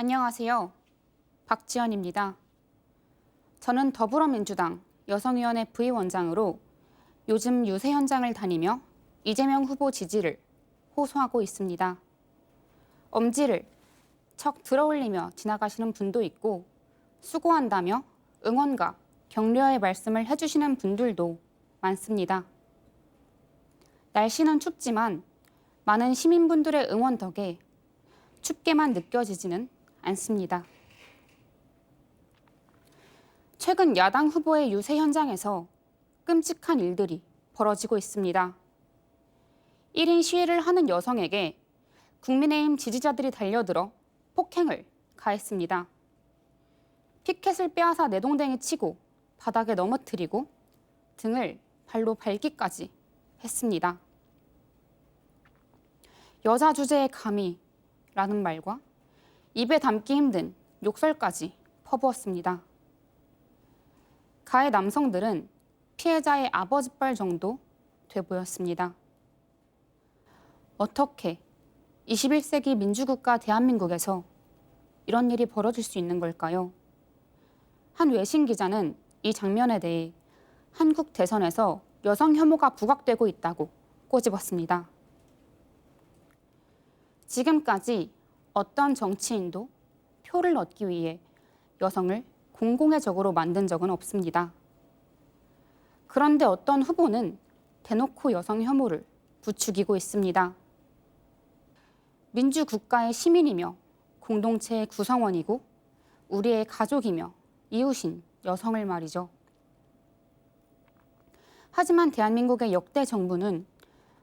안녕하세요. 박지연입니다. 저는 더불어민주당 여성위원회 부위원장으로 요즘 유세 현장을 다니며 이재명 후보 지지를 호소하고 있습니다. 엄지를 척 들어올리며 지나가시는 분도 있고 수고한다며 응원과 격려의 말씀을 해주시는 분들도 많습니다. 날씨는 춥지만 많은 시민분들의 응원 덕에 춥게만 느껴지지는 않습니다. 최근 야당 후보의 유세 현장에서 끔찍한 일들이 벌어지고 있습니다. 1인 시위를 하는 여성에게 국민의힘 지지자들이 달려들어 폭행을 가했습니다. 피켓을 빼앗아 내동댕이 치고 바닥에 넘어뜨리고 등을 발로 밟기까지 했습니다. 여자 주제에 감히 라는 말과 입에 담기 힘든 욕설까지 퍼부었습니다. 가해 남성들은 피해자의 아버지뻘 정도 돼 보였습니다. 어떻게 21세기 민주국가 대한민국에서 이런 일이 벌어질 수 있는 걸까요? 한 외신 기자는 이 장면에 대해 한국 대선에서 여성 혐오가 부각되고 있다고 꼬집었습니다. 지금까지 어떤 정치인도 표를 얻기 위해 여성을 공공의 적으로 만든 적은 없습니다. 그런데 어떤 후보는 대놓고 여성 혐오를 부추기고 있습니다. 민주국가의 시민이며 공동체의 구성원이고 우리의 가족이며 이웃인 여성을 말이죠. 하지만 대한민국의 역대 정부는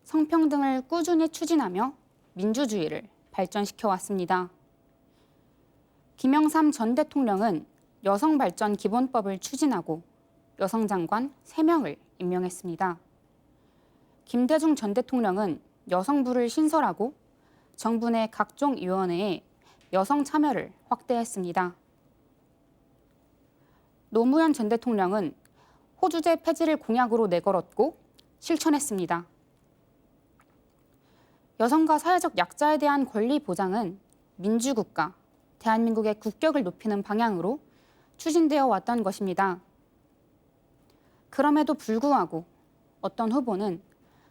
성평등을 꾸준히 추진하며 민주주의를 발전시켜 왔습니다. 김영삼 전 대통령은 여성발전기본법을 추진하고 여성장관 3명을 임명했습니다. 김대중 전 대통령은 여성부를 신설하고 정부 내 각종 위원회에 여성 참여를 확대했습니다. 노무현 전 대통령은 호주제 폐지를 공약으로 내걸었고 실천했습니다. 여성과 사회적 약자에 대한 권리 보장은 민주국가, 대한민국의 국격을 높이는 방향으로 추진되어 왔던 것입니다. 그럼에도 불구하고 어떤 후보는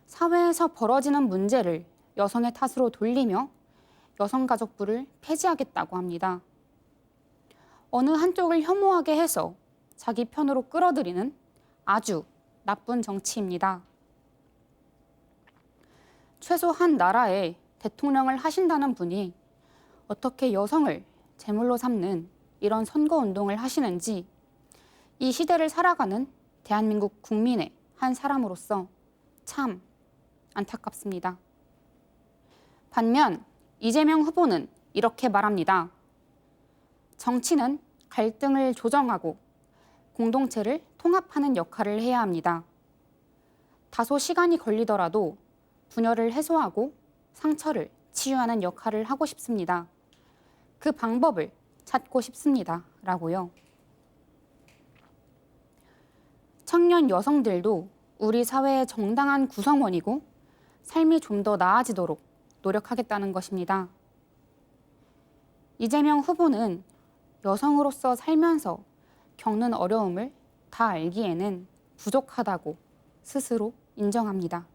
사회에서 벌어지는 문제를 여성의 탓으로 돌리며 여성가족부를 폐지하겠다고 합니다. 어느 한쪽을 혐오하게 해서 자기 편으로 끌어들이는 아주 나쁜 정치입니다. 최소 한 나라의 대통령을 하신다는 분이 어떻게 여성을 제물로 삼는 이런 선거운동을 하시는지 이 시대를 살아가는 대한민국 국민의 한 사람으로서 참 안타깝습니다. 반면 이재명 후보는 이렇게 말합니다. 정치는 갈등을 조정하고 공동체를 통합하는 역할을 해야 합니다. 다소 시간이 걸리더라도 분열을 해소하고 상처를 치유하는 역할을 하고 싶습니다. 그 방법을 찾고 싶습니다. 라고요. 청년 여성들도 우리 사회의 정당한 구성원이고 삶이 좀 더 나아지도록 노력하겠다는 것입니다. 이재명 후보는 여성으로서 살면서 겪는 어려움을 다 알기에는 부족하다고 스스로 인정합니다.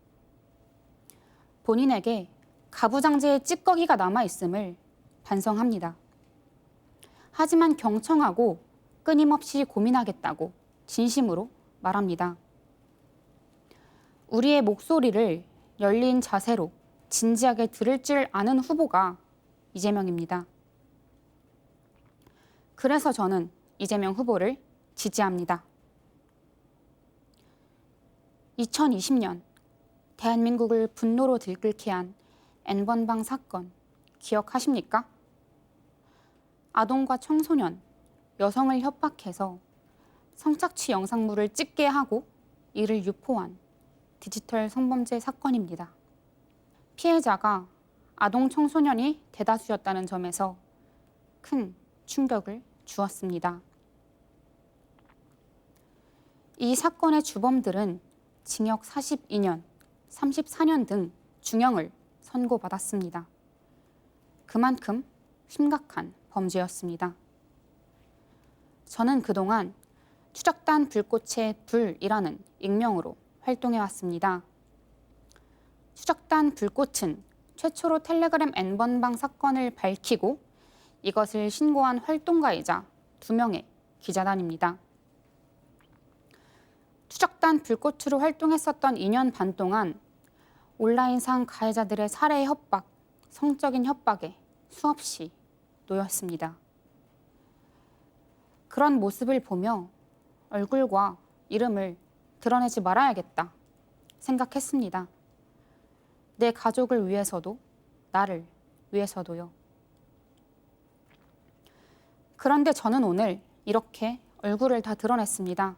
본인에게 가부장제의 찌꺼기가 남아있음을 반성합니다. 하지만 경청하고 끊임없이 고민하겠다고 진심으로 말합니다. 우리의 목소리를 열린 자세로 진지하게 들을 줄 아는 후보가 이재명입니다. 그래서 저는 이재명 후보를 지지합니다. 2020년 대한민국을 분노로 들끓게 한 N번방 사건 기억하십니까? 아동과 청소년, 여성을 협박해서 성착취 영상물을 찍게 하고 이를 유포한 디지털 성범죄 사건입니다. 피해자가 아동 청소년이 대다수였다는 점에서 큰 충격을 주었습니다. 이 사건의 주범들은 징역 42년, 34년 등 중형을 선고받았습니다. 그만큼 심각한 범죄였습니다. 저는 그동안 추적단 불꽃의 불이라는 익명으로 활동해왔습니다. 추적단 불꽃은 최초로 텔레그램 N번방 사건을 밝히고 이것을 신고한 활동가이자 2명의 기자단입니다. 추적단 불꽃으로 활동했었던 2년 반 동안 온라인상 가해자들의 살해 협박, 성적인 협박에 수없이 놓였습니다. 그런 모습을 보며 얼굴과 이름을 드러내지 말아야겠다 생각했습니다. 내 가족을 위해서도, 나를 위해서도요. 그런데 저는 오늘 이렇게 얼굴을 다 드러냈습니다.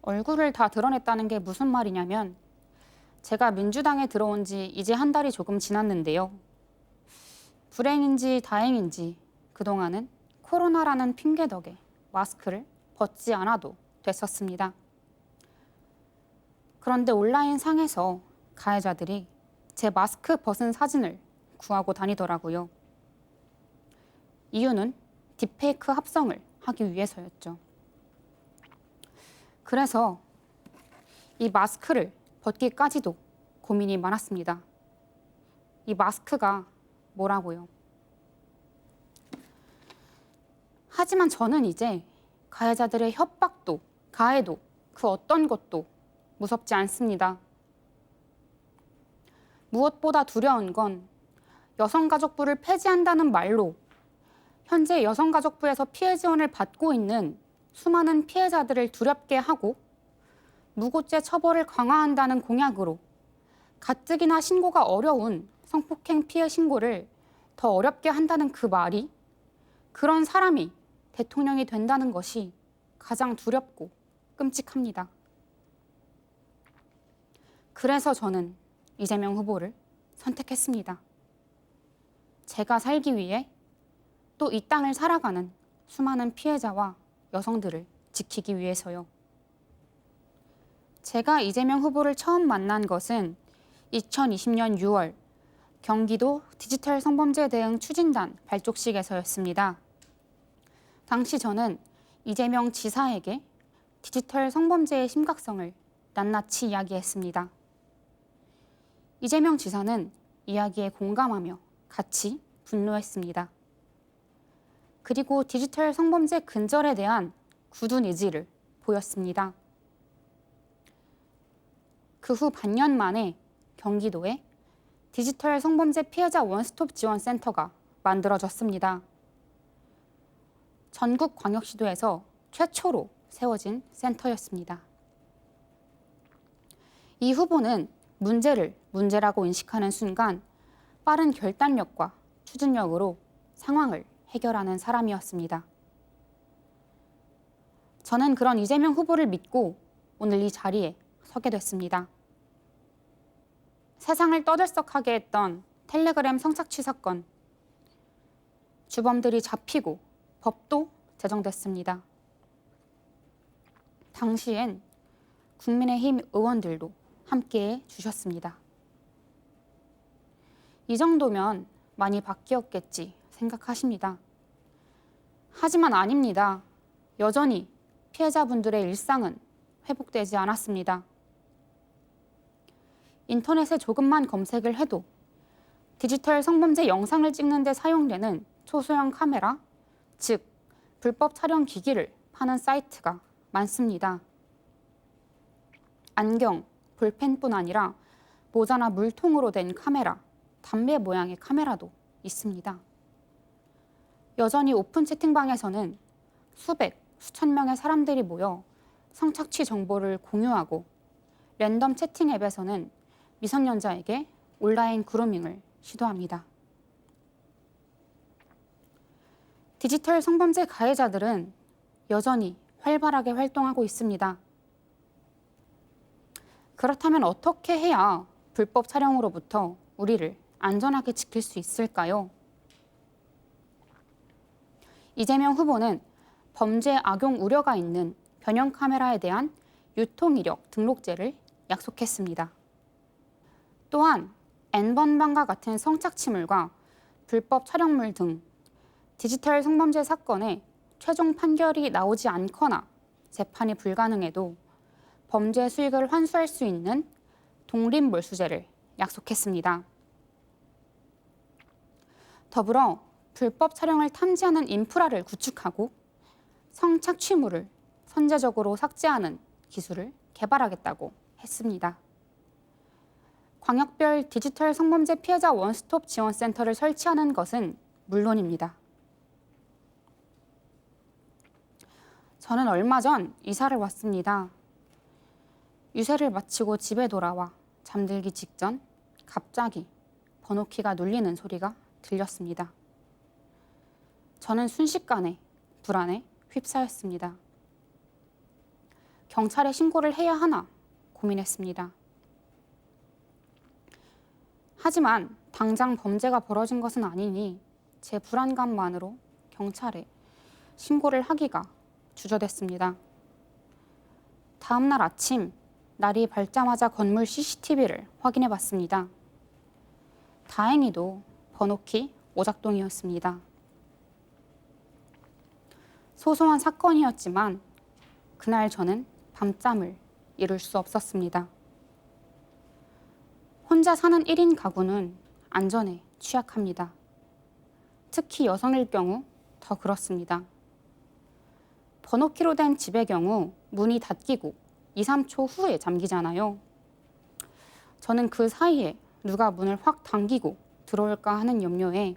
얼굴을 다 드러냈다는 게 무슨 말이냐면 제가 민주당에 들어온 지 이제 한 달이 조금 지났는데요. 불행인지 다행인지 그동안은 코로나라는 핑계 덕에 마스크를 벗지 않아도 됐었습니다. 그런데 온라인 상에서 가해자들이 제 마스크 벗은 사진을 구하고 다니더라고요. 이유는 딥페이크 합성을 하기 위해서였죠. 그래서 이 마스크를 벗기까지도 고민이 많았습니다. 이 마스크가 뭐라고요? 하지만 저는 이제 가해자들의 협박도, 가해도, 그 어떤 것도 무섭지 않습니다. 무엇보다 두려운 건 여성가족부를 폐지한다는 말로 현재 여성가족부에서 피해 지원을 받고 있는 수많은 피해자들을 두렵게 하고 무고죄 처벌을 강화한다는 공약으로 가뜩이나 신고가 어려운 성폭행 피해 신고를 더 어렵게 한다는 그 말이 그런 사람이 대통령이 된다는 것이 가장 두렵고 끔찍합니다. 그래서 저는 이재명 후보를 선택했습니다. 제가 살기 위해 또 이 땅을 살아가는 수많은 피해자와 여성들을 지키기 위해서요. 제가 이재명 후보를 처음 만난 것은 2020년 6월 경기도 디지털 성범죄 대응 추진단 발족식에서였습니다. 당시 저는 이재명 지사에게 디지털 성범죄의 심각성을 낱낱이 이야기했습니다. 이재명 지사는 이야기에 공감하며 같이 분노했습니다. 그리고 디지털 성범죄 근절에 대한 굳은 의지를 보였습니다. 그 후 반년 만에 경기도에 디지털 성범죄 피해자 원스톱 지원 센터가 만들어졌습니다. 전국광역시도에서 최초로 세워진 센터였습니다. 이 후보는 문제를 문제라고 인식하는 순간 빠른 결단력과 추진력으로 상황을 해결하는 사람이었습니다. 저는 그런 이재명 후보를 믿고 오늘 이 자리에 서게 됐습니다. 세상을 떠들썩하게 했던 텔레그램 성착취 사건. 주범들이 잡히고 법도 제정됐습니다. 당시엔 국민의힘 의원들도 함께해 주셨습니다. 이 정도면 많이 바뀌었겠지 생각하십니다. 하지만 아닙니다. 여전히 피해자분들의 일상은 회복되지 않았습니다. 인터넷에 조금만 검색을 해도 디지털 성범죄 영상을 찍는 데 사용되는 초소형 카메라, 즉 불법 촬영 기기를 파는 사이트가 많습니다. 안경, 볼펜뿐 아니라 모자나 물통으로 된 카메라, 담배 모양의 카메라도 있습니다. 여전히 오픈 채팅방에서는 수백, 수천 명의 사람들이 모여 성착취 정보를 공유하고 랜덤 채팅 앱에서는 미성년자에게 온라인 그루밍을 시도합니다. 디지털 성범죄 가해자들은 여전히 활발하게 활동하고 있습니다. 그렇다면 어떻게 해야 불법 촬영으로부터 우리를 안전하게 지킬 수 있을까요? 이재명 후보는 범죄 악용 우려가 있는 변형 카메라에 대한 유통 이력 등록제를 약속했습니다. 또한 N번방과 같은 성착취물과 불법 촬영물 등 디지털 성범죄 사건에 최종 판결이 나오지 않거나 재판이 불가능해도 범죄 수익을 환수할 수 있는 독립몰수제를 약속했습니다. 더불어 불법 촬영을 탐지하는 인프라를 구축하고 성착취물을 선제적으로 삭제하는 기술을 개발하겠다고 했습니다. 광역별 디지털 성범죄 피해자 원스톱 지원센터를 설치하는 것은 물론입니다. 저는 얼마 전 이사를 왔습니다. 유세를 마치고 집에 돌아와 잠들기 직전 갑자기 번호키가 눌리는 소리가 들렸습니다. 저는 순식간에 불안에 휩싸였습니다. 경찰에 신고를 해야 하나 고민했습니다. 하지만 당장 범죄가 벌어진 것은 아니니 제 불안감만으로 경찰에 신고를 하기가 주저됐습니다. 다음 날 아침 날이 밝자마자 건물 CCTV를 확인해 봤습니다. 다행히도 번호키 오작동이었습니다. 소소한 사건이었지만 그날 저는 밤잠을 이룰 수 없었습니다. 혼자 사는 1인 가구는 안전에 취약합니다. 특히 여성일 경우 더 그렇습니다. 번호키로 된 집의 경우 문이 닫히고 2, 3초 후에 잠기잖아요. 저는 그 사이에 누가 문을 확 당기고 들어올까 하는 염려에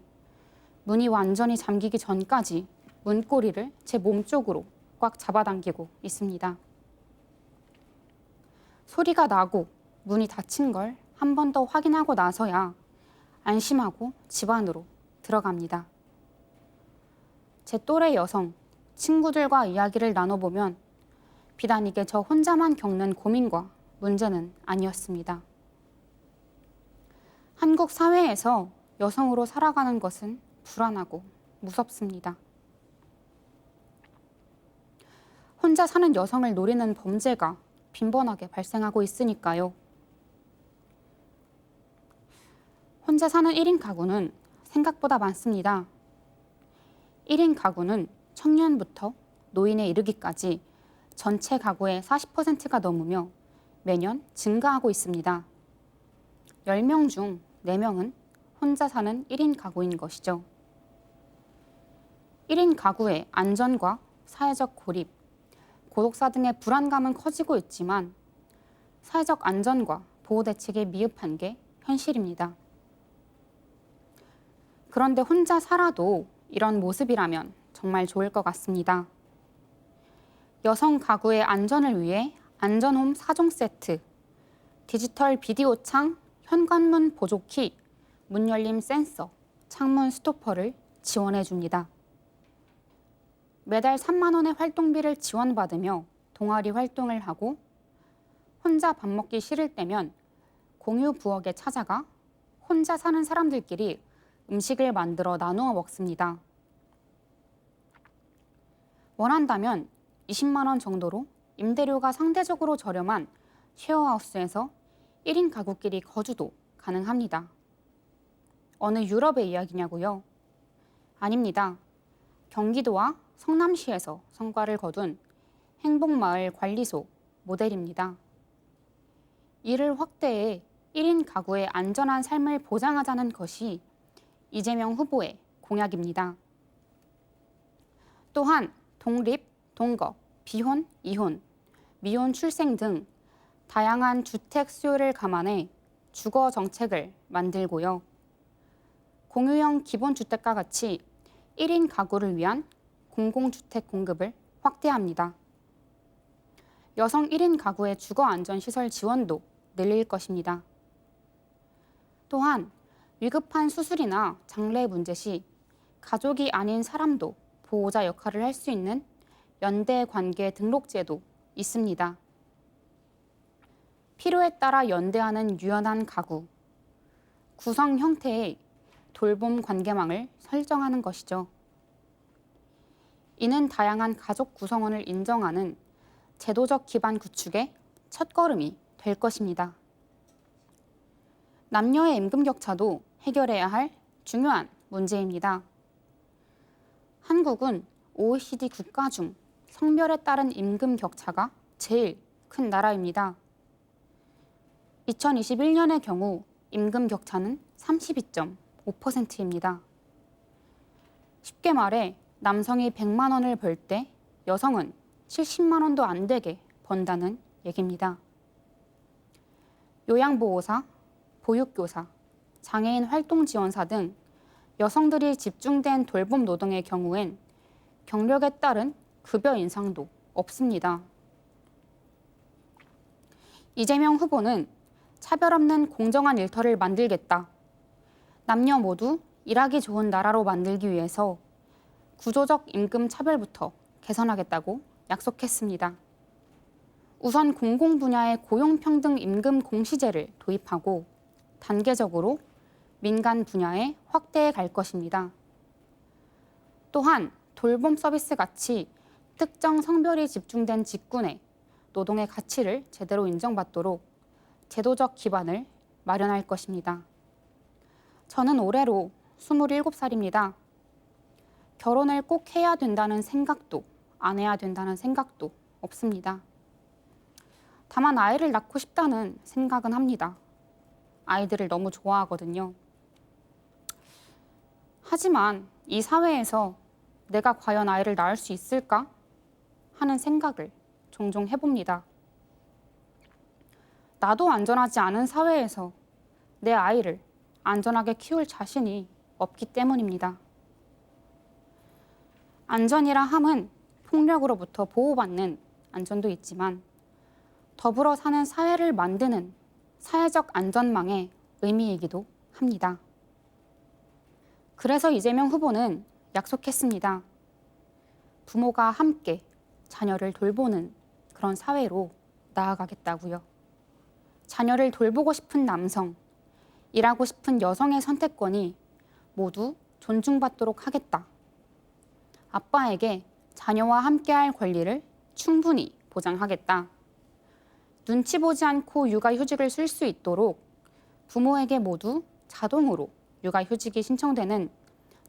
문이 완전히 잠기기 전까지 문고리를 제 몸쪽으로 꽉 잡아당기고 있습니다. 소리가 나고 문이 닫힌 걸 한 번 더 확인하고 나서야 안심하고 집 안으로 들어갑니다. 제 또래 여성, 친구들과 이야기를 나눠보면 비단 이게 저 혼자만 겪는 고민과 문제는 아니었습니다. 한국 사회에서 여성으로 살아가는 것은 불안하고 무섭습니다. 혼자 사는 여성을 노리는 범죄가 빈번하게 발생하고 있으니까요. 혼자 사는 1인 가구는 생각보다 많습니다. 1인 가구는 청년부터 노인에 이르기까지 전체 가구의 40%가 넘으며 매년 증가하고 있습니다. 10명 중 4명은 혼자 사는 1인 가구인 것이죠. 1인 가구의 안전과 사회적 고립, 고독사 등의 불안감은 커지고 있지만 사회적 안전과 보호 대책에 미흡한 게 현실입니다. 그런데 혼자 살아도 이런 모습이라면 정말 좋을 것 같습니다. 여성 가구의 안전을 위해 안전홈 4종 세트, 디지털 비디오 창, 현관문 보조키, 문 열림 센서, 창문 스토퍼를 지원해 줍니다. 매달 3만 원의 활동비를 지원받으며 동아리 활동을 하고 혼자 밥 먹기 싫을 때면 공유 부엌에 찾아가 혼자 사는 사람들끼리 음식을 만들어 나누어 먹습니다. 원한다면 20만 원 정도로 임대료가 상대적으로 저렴한 쉐어하우스에서 1인 가구끼리 거주도 가능합니다. 어느 유럽의 이야기냐고요? 아닙니다. 경기도와 성남시에서 성과를 거둔 행복마을 관리소 모델입니다. 이를 확대해 1인 가구의 안전한 삶을 보장하자는 것이 이재명 후보의 공약입니다. 또한 독립, 동거, 비혼, 이혼, 미혼 출생 등 다양한 주택 수요를 감안해 주거 정책을 만들고요. 공유형 기본주택과 같이 1인 가구를 위한 공공주택 공급을 확대합니다. 여성 1인 가구의 주거안전시설 지원도 늘릴 것입니다. 또한 위급한 수술이나 장래 문제 시 가족이 아닌 사람도 보호자 역할을 할 수 있는 연대관계 등록제도 있습니다. 필요에 따라 연대하는 유연한 가구, 구성 형태의 돌봄 관계망을 설정하는 것이죠. 이는 다양한 가족 구성원을 인정하는 제도적 기반 구축의 첫걸음이 될 것입니다. 남녀의 임금 격차도 해결해야 할 중요한 문제입니다. 한국은 OECD 국가 중 성별에 따른 임금 격차가 제일 큰 나라입니다. 2021년의 경우 임금 격차는 32.5%입니다. 쉽게 말해 남성이 100만 원을 벌 때 여성은 70만 원도 안 되게 번다는 얘기입니다. 요양보호사, 보육교사, 장애인 활동지원사 등 여성들이 집중된 돌봄 노동의 경우엔 경력에 따른 급여 인상도 없습니다. 이재명 후보는 차별 없는 공정한 일터를 만들겠다. 남녀 모두 일하기 좋은 나라로 만들기 위해서 구조적 임금 차별부터 개선하겠다고 약속했습니다. 우선 공공 분야의 고용평등 임금 공시제를 도입하고 단계적으로 민간 분야에 확대해 갈 것입니다. 또한 돌봄 서비스 같이 특정 성별이 집중된 직군에 노동의 가치를 제대로 인정받도록 제도적 기반을 마련할 것입니다. 저는 올해로 27살입니다. 결혼을 꼭 해야 된다는 생각도 안 해야 된다는 생각도 없습니다. 다만 아이를 낳고 싶다는 생각은 합니다. 아이들을 너무 좋아하거든요. 하지만 이 사회에서 내가 과연 아이를 낳을 수 있을까 하는 생각을 종종 해봅니다. 나도 안전하지 않은 사회에서 내 아이를 안전하게 키울 자신이 없기 때문입니다. 안전이라 함은 폭력으로부터 보호받는 안전도 있지만 더불어 사는 사회를 만드는 사회적 안전망의 의미이기도 합니다. 그래서 이재명 후보는 약속했습니다. 부모가 함께 자녀를 돌보는 그런 사회로 나아가겠다고요. 자녀를 돌보고 싶은 남성, 일하고 싶은 여성의 선택권이 모두 존중받도록 하겠다. 아빠에게 자녀와 함께할 권리를 충분히 보장하겠다. 눈치 보지 않고 육아휴직을 쓸 수 있도록 부모에게 모두 자동으로 육아휴직이 신청되는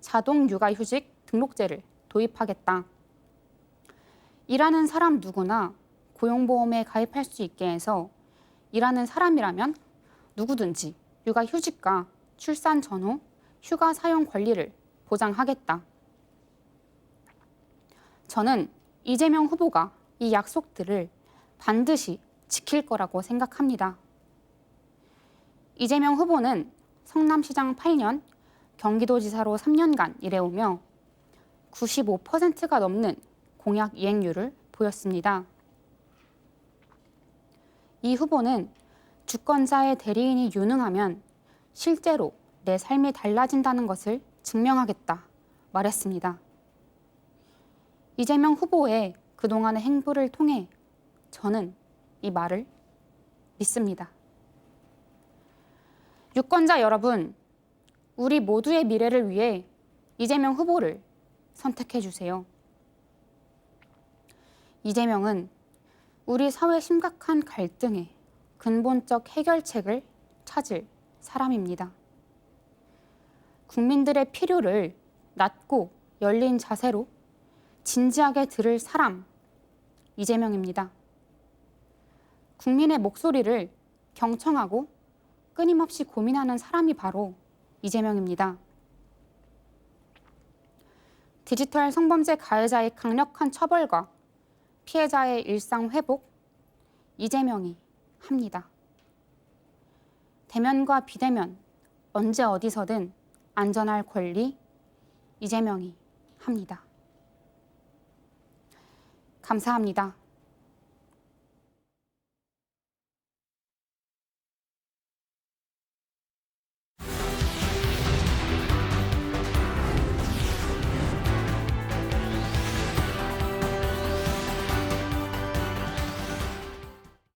자동 육아휴직 등록제를 도입하겠다. 일하는 사람 누구나 고용보험에 가입할 수 있게 해서 일하는 사람이라면 누구든지 육아휴직과 출산 전후 휴가 사용 권리를 보장하겠다. 저는 이재명 후보가 이 약속들을 반드시 지킬 거라고 생각합니다. 이재명 후보는 성남시장 8년, 경기도지사로 3년간 일해오며 95%가 넘는 공약 이행률을 보였습니다. 이 후보는 주권자의 대리인이 유능하면 실제로 내 삶이 달라진다는 것을 증명하겠다 말했습니다. 이재명 후보의 그동안의 행보를 통해 저는 이 말을 믿습니다. 유권자 여러분, 우리 모두의 미래를 위해 이재명 후보를 선택해 주세요. 이재명은 우리 사회 심각한 갈등의 근본적 해결책을 찾을 사람입니다. 국민들의 필요를 낮고 열린 자세로 진지하게 들을 사람, 이재명입니다. 국민의 목소리를 경청하고 끊임없이 고민하는 사람이 바로 이재명입니다. 디지털 성범죄 가해자의 강력한 처벌과 피해자의 일상 회복, 이재명이 합니다. 대면과 비대면, 언제 어디서든 안전할 권리, 이재명이 합니다. 감사합니다.